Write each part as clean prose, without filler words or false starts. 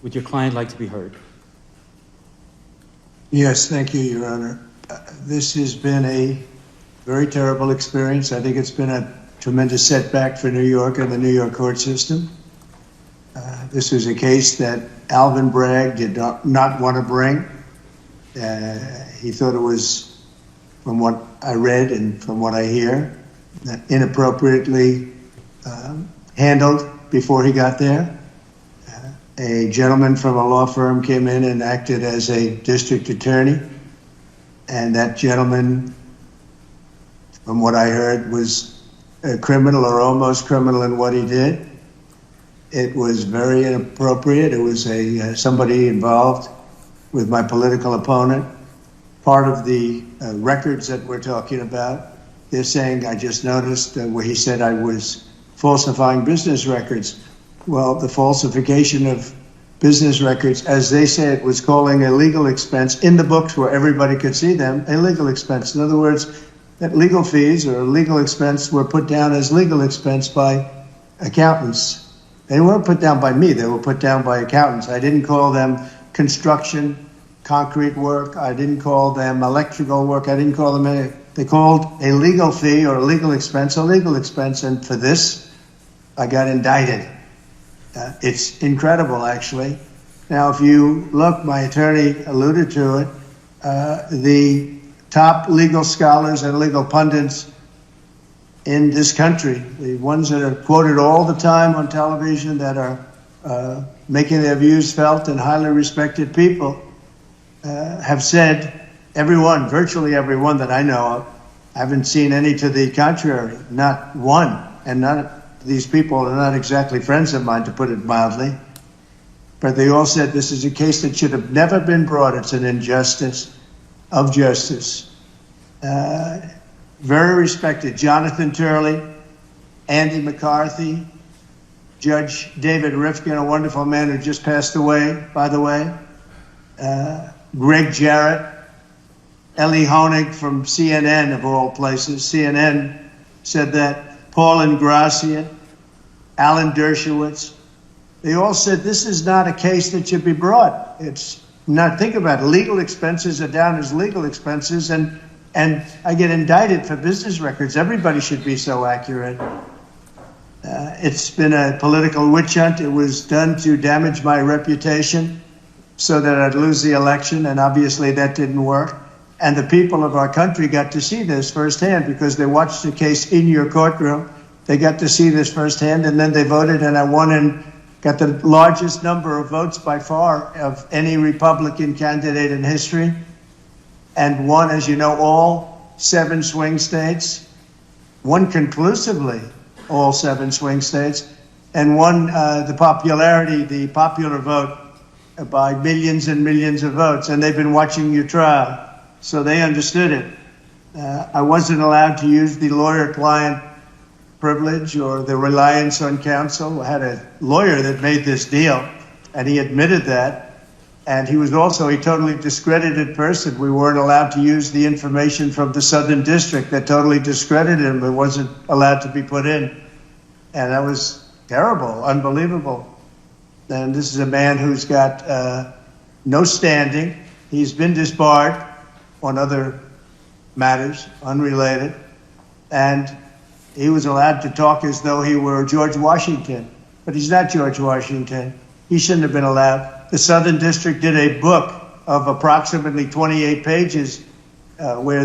Would your client like to be heard? Yes, thank you, Your Honor. This has been a very terrible experience. I think it's been a tremendous setback for New York and the New York court system. This was a case that Alvin Bragg did not want to bring. He thought it was, from what I read and from what I hear, inappropriately handled before he got there. A gentleman from a law firm came in and acted as a district attorney, and that gentleman, from what I heard, was a criminal or almost criminal in what he did. It was very inappropriate. It was somebody involved with my political opponent. Part of the records that we're talking about, they're saying, I just noticed where he said I was falsifying business records. Well, the falsification of business records, as they say, it was calling a legal expense in the books where everybody could see them, a legal expense. In other words, that legal fees or legal expense were put down as legal expense by accountants. They weren't put down by me, they were put down by accountants. I didn't call them construction, concrete work. I didn't call them electrical work. I didn't call them anything. They called a legal fee or a legal expense, and for this, I got indicted. It's incredible, actually. Now, if you look, my attorney alluded to it, the top legal scholars and legal pundits in this country, the ones that are quoted all the time on television, that are making their views felt and highly respected people, have said, everyone, virtually everyone that I know of, I haven't seen any to the contrary, not one, and none. These people are not exactly friends of mine, to put it mildly, but they all said this is a case that should have never been brought. It's an injustice of justice. Very respected Jonathan Turley, Andy McCarthy, Judge David Rifkin, a wonderful man who just passed away, by the way, Greg Jarrett, Ellie Honig from CNN, of all places. CNN said that. Paul Ingratian, Alan Dershowitz, they all said this is not a case that should be brought. It's not, think about it, legal expenses are down as legal expenses, and I get indicted for business records. Everybody should be so accurate. It's been a political witch hunt. It was done to damage my reputation so that I'd lose the election, and obviously that didn't work. And the people of our country got to see this firsthand because they watched the case in your courtroom. They got to see this firsthand, and then they voted, and I won and got the largest number of votes by far of any Republican candidate in history, and won, as you know, all 7 swing states, won conclusively all 7 swing states, and won the popular vote by millions and millions of votes. And they've been watching your trial. So they understood it. I wasn't allowed to use the lawyer-client privilege or the reliance on counsel. I had a lawyer that made this deal, and he admitted that. And he was also a totally discredited person. We weren't allowed to use the information from the Southern District that totally discredited him. It wasn't allowed to be put in. And that was terrible, unbelievable. And this is a man who's got no standing. He's been disbarred on other matters, unrelated, and he was allowed to talk as though he were George Washington, but he's not George Washington. He shouldn't have been allowed. The Southern District did a book of approximately 28 pages where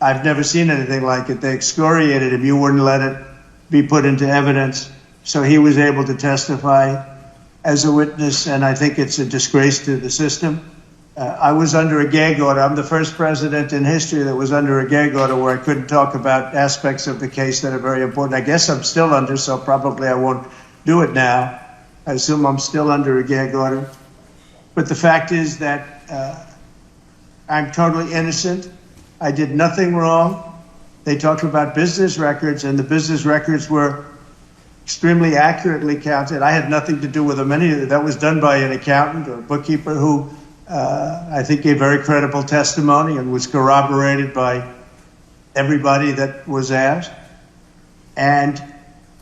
I've never seen anything like it. They excoriated him. You wouldn't let it be put into evidence. So he was able to testify as a witness, and I think it's a disgrace to the system. I was under a gag order. I'm the first president in history that was under a gag order where I couldn't talk about aspects of the case that are very important. I guess I'm still under, so probably I won't do it now. I assume I'm still under a gag order. But the fact is that I'm totally innocent. I did nothing wrong. They talked about business records, and the business records were extremely accurately counted. I had nothing to do with them. That was done by an accountant or a bookkeeper who I think gave very credible testimony and was corroborated by everybody that was asked. And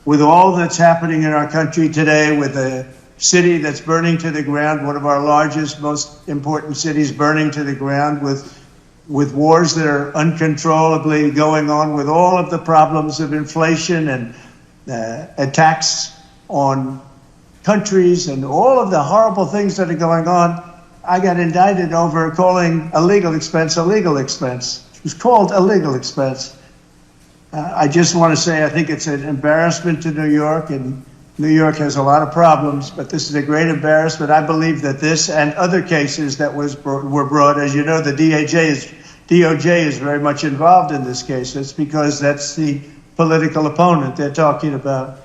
with all that's happening in our country today, with the city that's burning to the ground, one of our largest, most important cities burning to the ground with wars that are uncontrollably going on, with all of the problems of inflation and attacks on countries and all of the horrible things that are going on. I got indicted over calling a legal expense a legal expense. It was called a legal expense. I just want to say I think it's an embarrassment to New York, and New York has a lot of problems, but this is a great embarrassment. I believe that this and other cases that were brought, as you know, the DOJ is very much involved in this case. That's because that's the political opponent they're talking about.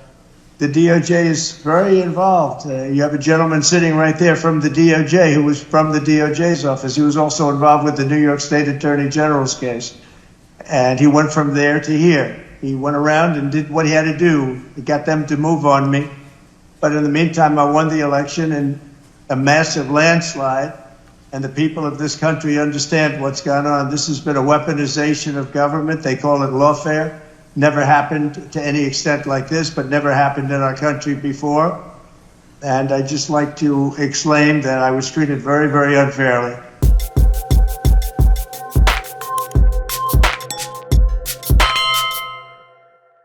The DOJ is very involved. You have a gentleman sitting right there from the DOJ who was from the DOJ's office. He was also involved with the New York State Attorney General's case. And he went from there to here. He went around and did what he had to do. He got them to move on me. But in the meantime, I won the election in a massive landslide. And the people of this country understand what's gone on. This has been a weaponization of government. They call it lawfare. Never happened to any extent like this, but never happened in our country before. And I'd just like to exclaim that I was treated very, very unfairly.